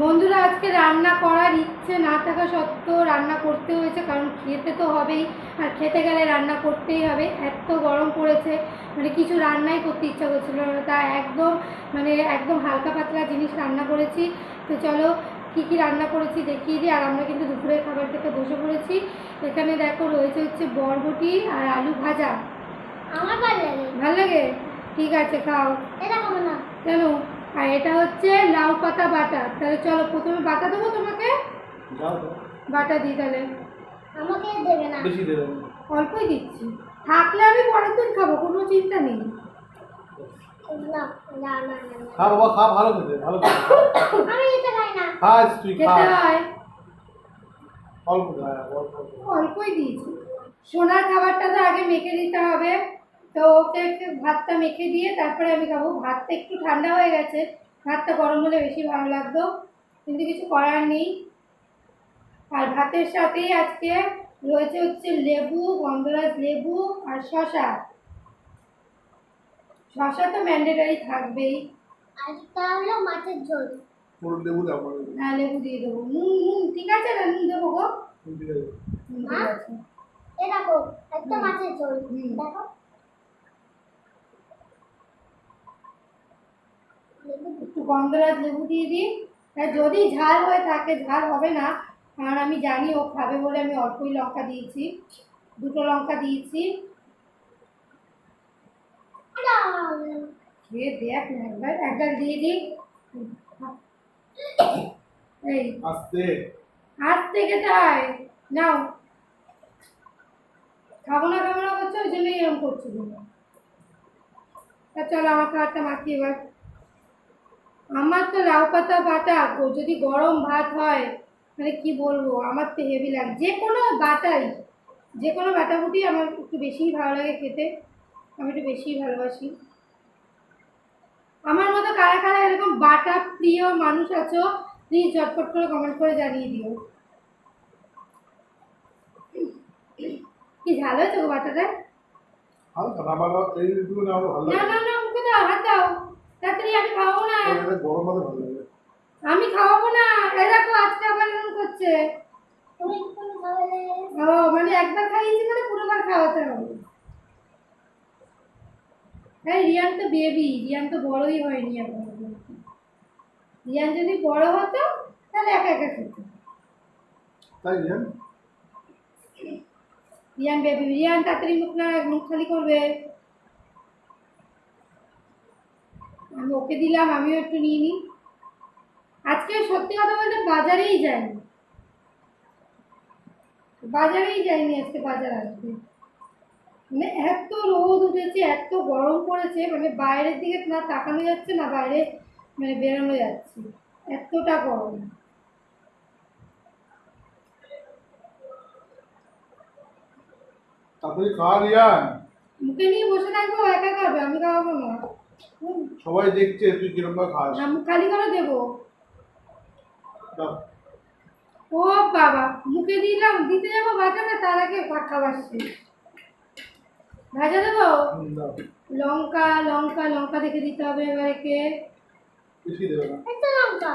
বন্ধুরা আজকে রান্না করার ইচ্ছে না থাকা সত্ত্বেও রান্না করতে হয়েছে, কারণ খেতে তো হবেই, আর খেতে গেলে রান্না করতেই হবে। এত গরম পড়েছে, মানে কিছু রান্নাই করতে ইচ্ছা করছিল না, তা একদম হালকা পাতলা জিনিস রান্না করেছি। তো চলো কী কী রান্না করেছি দেখিয়ে দিই। আর আমরা কিন্তু দুপুরের খাবার খেতে বসে পড়েছি। এখানে দেখো রয়েছে হচ্ছে বরবটি আর আলু ভাজা। আমার ভালো লাগে। ভালো লাগে? ঠিক আছে, খাও। এটা খাবো না। কেন? আর এটা হচ্ছে লাউ পাতা বাটা। তাহলে চলো প্রথমে বাটা দেবো তোমাকে। দাও দাও, বাটা দিই তাহলে। আমাকে দেবে না। বেশি দেবে না। অল্পই দিচ্ছি, থাকলে আমি পরের দিন খাবো, কোনো চিন্তা নেই। না না না না। খা বাবা, খা, ভালো খেতে, ভালো খেতে। আমি এটা খাই না। খা তুই, খা। খেতে হয়, অল্প খা, অল্প। অল্পই দিয়েছি। সোনার খাবারটা তো আগে মেখে দিতে হবে, তো ওকে একটু ভাতটা মেখে দিয়ে তারপরে আমি খাবো। ভাতটা একটু ঠান্ডা হয়ে গেছে, ভাতটা গরম হলে বেশি ভালো লাগতো, কিন্তু কিছু করার নেই। আর ভাতের সাথেই আজকে রয়েছে হচ্ছে লেবু, গন্ধরাজ লেবু আর শশা। শশা তো ম্যান্ডেটারি থাকবেই। আর তাহলে মাছের ঝোল। পুরো লেবু দাও। হ্যাঁ, লেবু দিয়ে দেবো। নুন নুন ঠিক আছে না? নুন দেবো গো। ঠিক আছে। নুন ঠিক আছে। এ দেখো একটা মাছের ঝোল। হুম। দেখো একটু গন্ধরাজ লেবু দিয়ে দিই। আর যদি ঝাল হয়ে থাকে, ঝাল হবে না, কারণ আমি জানি ও খাবে বলে আমি অল্পই লঙ্কা দিয়েছি, দুটো লঙ্কা দিয়েছি। খেয়ে দেখ না একবার, একবার দিয়ে দিই। এই আস্তে। আস্তে খেতে হয়। নাও। খাবো না করছো, ওই জন্যই এরকম করছো তুমি। তা চলো আমার খাবারটা মাখি এবার। আমার তো লাউ পাতা বাটা যদি গরম ভাত হয়, মানে কি বলবো, আমার তো হেভি লাগে। যে কোনো বাটাই, যে কোনো বাটাবুটি আমার একটু বেশিই ভালো লাগে খেতে, আমি একটু বেশিই ভালোবাসি। আমার মতো কারা কারা এরকম বাটা প্রিয় মানুষ আছো, প্লিজ ঝটপট করে কমেন্ট করে জানিয়ে দিও। কি ঝাল হয়েছে গো বাটাটা? হালকা না, বাবা এই একটু না, ভালো না লাগে। না না, মুখে দাও, হাত দাও তাড়াতাড়ি, আমি খাওয়াবো না। এটা গরম ভাতে ভালো লাগে। আমি খাওয়াবো না। এই দেখো আজকে আবার এরকম করছে। তুমি কোন খাবে? ও মানে একবার খাইয়েছি মানে পুরোবার খাওয়াতে হবে। হ্যাঁ, রিয়ান তো বেবি, রিয়ান তো বড়ই হয়নি এখন। রিয়ান যদি বড় হতো তাহলে একা একা খেত। তাই জান। রিয়ান বেবি, রিয়ান তাড়াতাড়ি মুখ খালি করবে। আমি ওকে দিলাম, আমিও একটু নিয়ে নিই। আজকে সত্যি কথা বলতে বাজারেই যাইনি, আজকে বাজার আসবে। মানে এত রোদ উঠেছে, এত গরম পড়েছে, মানে বাইরের দিকে না তাকানো যাচ্ছে না, বাইরে মানে বেরোনো যাচ্ছে, এতটা গরম। তাড়াতাড়ি খা রিয়ান। মুখে নিয়ে বসে থাকবো, একা খাবে, আমি খাওয়াবো না। সবাই দেখছে তুই কিরকম ভাবে খাস। না, মুখ খালি করে দেবো। দাও। ও বাবা, মুখে দিলাম, দিতে যাবো বাজারে, তার আগে খাবার শেষ। ভাজা দেবো। দাও। লঙ্কা লঙ্কা লঙ্কা দেখে দিতে হবে এবারে। বেশি দেবে না। একটা লঙ্কা।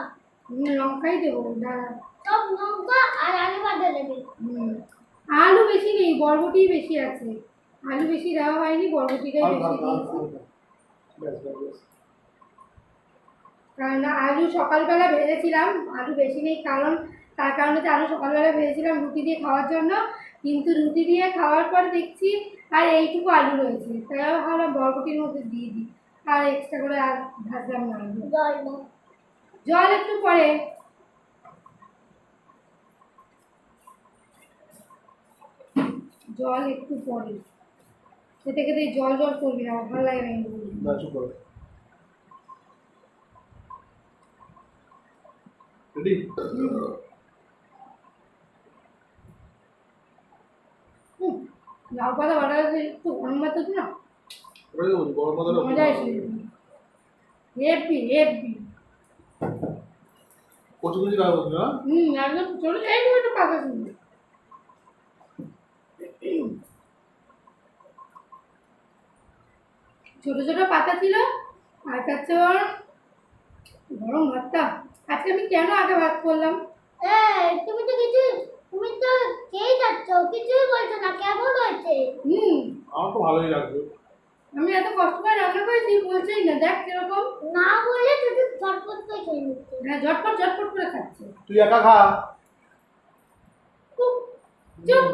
লঙ্কাই দেবো, দাঁড়া। সব লঙ্কা আর আলু বাটা দেবে। আলু বেশি নেই, বরবটি বেশি আছে। আলু বেশি দেওয়া হয়নি, বরবটিটাই হালকা বেশি হালকা দিয়েছি। হালকা। ব্যাস ব্যাস ব্যাস। কারণ আলু সকালবেলা ভেজেছিলাম, আলু বেশি নেই, কারণ তার কারণ হচ্ছে আলু সকালবেলা ভেজেছিলাম রুটি দিয়ে খাওয়ার জন্য, কিন্তু রুটি দিয়ে খাওয়ার পর দেখছি আর এইটুকু আলু রয়েছে, তাই আমি ভাবলাম বরবটির মধ্যে দিয়ে দিই, আর এক্সট্রা করে আর ভাজলাম না আলু। জল দাও। জল একটু পরে। জল একটু পরে, খেতে খেতে জল জল করবি না, ভালো লাগে না কিন্তু। দাও চুপ করো। রেডি? লাউ পাতা বাটা একটু গরম ভাত হতো না, ওটাই তো বলছি, গরম ভাতের মজা এসে হেপি হেপি। কচু কচু খাওয়া বলছো না? একদম চলে যাই একটু পাতা শুনবে। ছোট ছোট পাতা ছিল, আর কাছে গরম ভাতটা আজকে আমি কেন আগে ভাত করলাম? তুমি তো কিছু, তুমি তো খেয়ে যাচ্ছ, কিছুই বলছো না, কেমন হয়েছে? আমার তো ভালোই লাগবে। আমি এত কষ্ট করে রান্না করেছি, বলছেই না, দেখ কিরকম। না বলে শুধু চটপট করে খেয়ে নিচ্ছে। হ্যাঁ, ঝটপট ঝটপট করে খাচ্ছে। তুই একা খা। চুপ চুপ।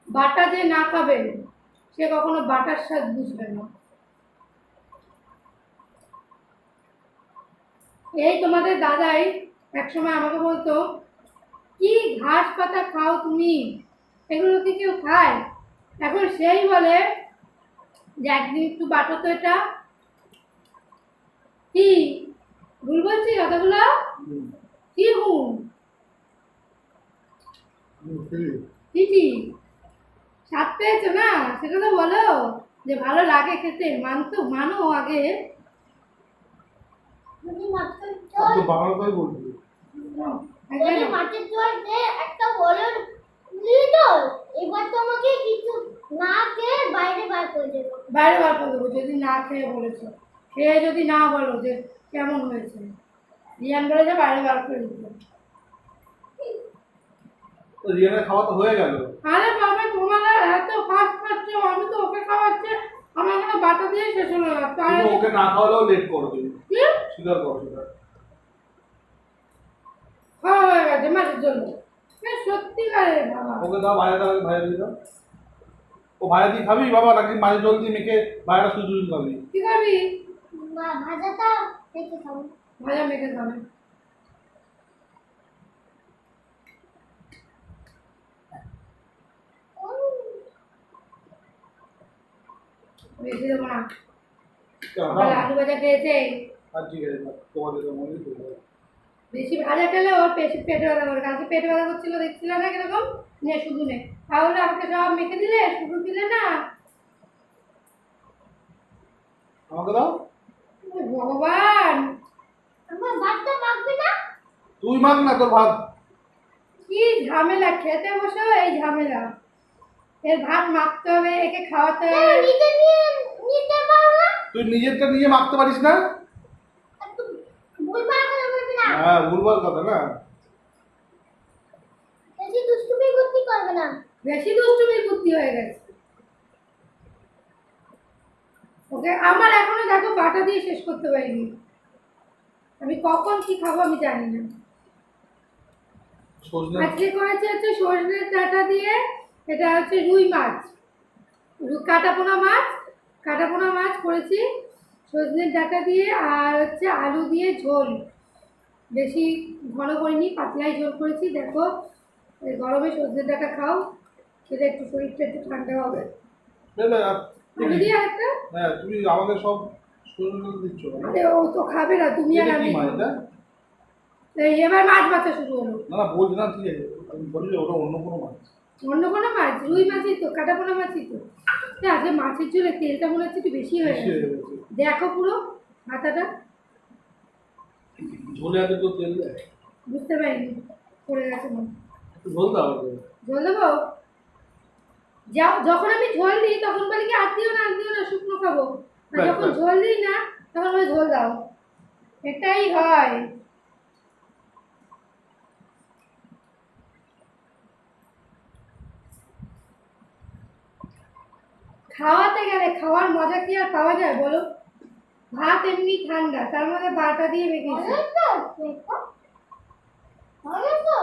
বাটা যে না খাবে সে কখনো বাটার স্বাদ বুঝবে না। এই তোমাদের দাদাই একসময় আমাকে বলতো, কি ঘাস পাতা খাও তুমি, এগুলো কি কেউ খায়? এখন সেই বলে যে একদিন একটু বাটো তো এটা। কি ভুল বলছি কথাগুলো? কি হুম কি স্বাদ পেয়েছো না, সেটা তো বলো যে ভালো লাগে খেতে, মানো আগে। যদি মাছের আমি ঝোল, তো বাংলাতেই বলছি। যদি মাছের ঝোল দে একটা বলের তো, এবার তোমাকে কিছু না খেয়ে বাইরে বার করে দেবো। বাইরে বার করে দেবো যদি না খেয়ে বলেছো। খেয়ে যদি না বলো যে কেমন হয়েছে, রিয়ান বলে যে বাইরে বার করে দিতে। তো রিয়ানের খাওয়া তো হয়ে গেল। আরে বাবা, তোমরা এত ফাস্ট খাচ্ছ, আমি তো ওকে খাওয়াচ্ছে, আমার কোনো বাটা দিয়ে শেষ হলো না। তুমি ওকে না খাওয়ালেও লেট করো তুমি। কি স্বীকার করো সেটা। খাওয়া হয়ে গেছে মাছের জন্য? সত্যিকারের বাবা। ওকে দাও ভাইয়া, দাও ভাইয়া দিয়ে দাও। ও ভাইয়া দিয়ে খাবি বাবা, নাকি মাঝে জল দিয়ে মেখে ভাইয়াটা শুধু শুধু খাবি? কি খাবি? ভাজাটা দেখে খাবো। ভাজা মেখে খাবে। বেশি দেবো না। সকালে আলু ভাজা খেয়েছে, আর ঠিক আছে, তোমাদের মনে করবো। বেশি ভাজা খেলে ওর পেটে ব্যথা করে। কালকে পেটে ব্যথা করছিল, দেখছিল না কিরকম? নে শুধু নে, তাহলে আমাকে সব মেখে দিলে, শুধু দিলে না। আমাকে দাও। ও ভগবান, আমার ভাতটা মাখবে না? তুই মাখ না তোর ভাত। কি ঝামেলা, খেতে বসেও এই ঝামেলা। এর ভাত মাখতে হবে, একে খাওয়াতে হবে। নিজে নিয়ে নিতে পারো না? তুই নিজেরটা নিজে মাখতে পারিস না? একটু ভুলভাল করে বলবি না। হ্যাঁ, ভুলভাল কথা না। বেশি দুষ্টুমি করতে করবে না। বেশি দুষ্টুমি বুদ্ধি হয়ে গেছে। ওকে আমার এখনো দেখো বাটা দিয়ে শেষ করতে পারিনি। আমি কখন কি খাবো আমি জানি না। সজনে আজকে করেছে হচ্ছে সজনের ডাঁটা দিয়ে, এটা হচ্ছে রুই মাছ, কাটাপোনা মাছ করেছি সজনের ডাঁটা দিয়ে, আর হচ্ছে আলু দিয়ে ঝোল। বেশি ঘন করিনি, পাতলাই ঝোল করেছি। দেখো এই গরমে সজনের ডাঁটা খাও, খেলে একটু শরীরটা একটু ঠান্ডা হবে। আলু দিয়ে আরেকটা। হ্যাঁ, তুমি আমাকে সব সজনে দিচ্ছ না? আরে ও তো খাবে না, তুমি আর এটা আমি কি মাছ খাবো। এটা? এই এবার মাছ বাছা শুরু হলো। না না, বলছি না, ঠিক আছে, আমি বলি যে ওটা অন্য কোনো মাছ। অন্য কোনো মাছ? রুই মাছই তো, কাটাপোনা মাছই তো। আজকে মাছের ঝোলে তেলটা মনে হচ্ছে একটু বেশি হয়ে বেশি হয়ে গেছে। গেছে। দেখো পুরো মাথাটা, ঝোলে আগে তো তেল দেয়। বুঝতে পারিনি পড়ে গেছে মনে। একটু ঝোল দাও আগে। ঝোল দেবো? যখন আমি ঝোল দিই তখন বলি কি আর দিও না, শুকনো খাবো। আর ব্যাস, যখন ব্যাস। ঝোল দিই না তখন বলে ঝোল দাও। এটাই হয়। খাওয়াতে গেলে খাওয়ার মজা কি আর পাওয়া যায় বলো? ভাত এমনি ঠান্ডা, তার মধ্যে বাটা দিয়ে মেখেছি। ভালো তো দেখো, ভালো তো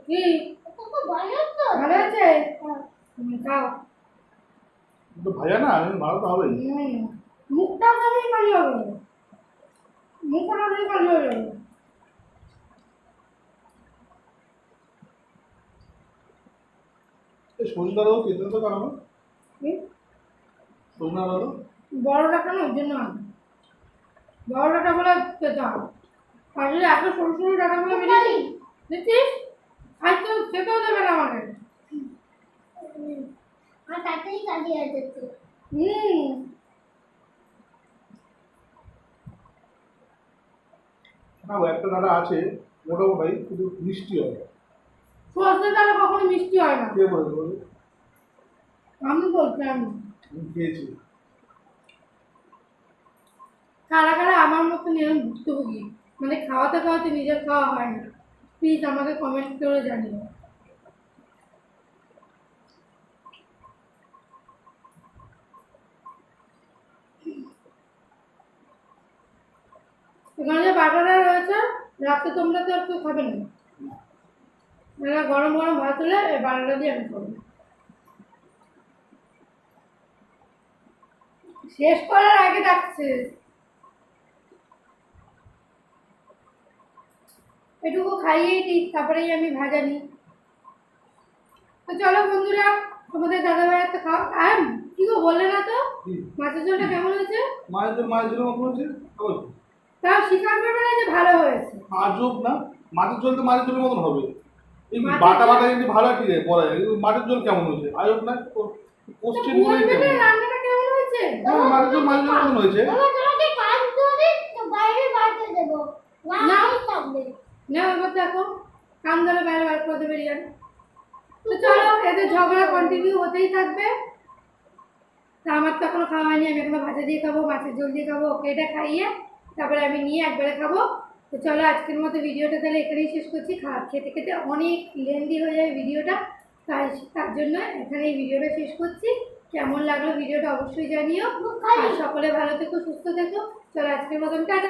কি এটা তো ভালো তো। ভালো আছে? হ্যাঁ। খাও। তো ভাইয়া না, আমি ভালো তো হবেই। মুখটা খালি খালি হবে, মুখটা খালি খালি হয়ে যাবে। এই সজনা দাও, খেতে তো কারণ কি? সজনা দাও। বড়টা কেন ওর জন্য আনবে? বড়টা বলে খেতে হবে। আসলে এত সরু সরু ডাটাগুলো বেরিয়েছি দেখছিস, আজ তো খেতেও দেবে না আমাকে। আর তাতেই কালিয়ে যাচ্ছে। না, ও একটা ডাটা আছে মোটামুটি, কিন্তু মিষ্টি হয়। সর্ষে ডাটা কখনো মিষ্টি হয় না। কে বলেছে বলে? আমি বলছি আমি। আমি খেয়েছি। কারা কারা আমার মতো নিয়ম ভুক্তভোগী, মানে খাওয়াতে খাওয়াতে নিজের খাওয়া হয় না, প্লিজ আমাকে কমেন্ট করে জানিও। এখানে যে বাটাটা রয়েছে, রাতে তোমরা তো আর কেউ খাবে না, মানে গরম গরম ভাত হলে এই বাটাটা দিয়ে আমি খাবো। শেষ করার আগে ডাকছে, এটুকু খাইয়েই দিই, তারপরেই আমি ভাজা নিই। তো চলো বন্ধুরা, তোমাদের দাদা ভাইয়ের তো খাওয়া কি গো বললে না তো, কি? মাছের ঝোলটা কেমন হয়েছে? মায়ের জন্য মতো হয়েছে। খাবো। তাও স্বীকার করবে না যে ভালো হয়েছে? আজব না, মাছের ঝোল তো মাছের ঝোলের মতন হবে। এই মাছের বাটা ঝোল- বাটা যদি ভালো ঠিক আছে পরে মাছের ঝোল কেমন হয়েছে আজব না, কোশ্চেন করেই বলবে না কেমন। রান্নাটা কেমন হয়েছে? হ্যাঁ, মাছের ঝোল মতন হয়েছে। বাবা তোমাকে কাজ ধরে তো বাইরে বাড়তে দেবো না না। থাকবে না এবার দেখো, কান ধরে বাইরে বার করতে বেরিয়ে যান। তো চলো, এদের ঝগড়া কন্টিনিউ হতেই থাকবে। তা আমার তো এখনো খাওয়া হয়নি, আমি এখনো ভাজা দিয়ে খাবো, মাছের ঝোল দিয়ে খাবো, ওকে এটা খাইয়ে তারপরে আমি নিয়ে একবারে খাবো। তো চলো আজকের মতো ভিডিওটা তাহলে এখানেই শেষ করছি। খেতে খেতে অনেক লেন্দি হয়ে যায় ভিডিওটা, তার জন্য এখানেই ভিডিওটা শেষ করছি। কেমন লাগলো ভিডিওটা অবশ্যই জানিও, আর সকলে ভালো থেকো, সুস্থ থেকো। চলো আজকের মতন টাটা।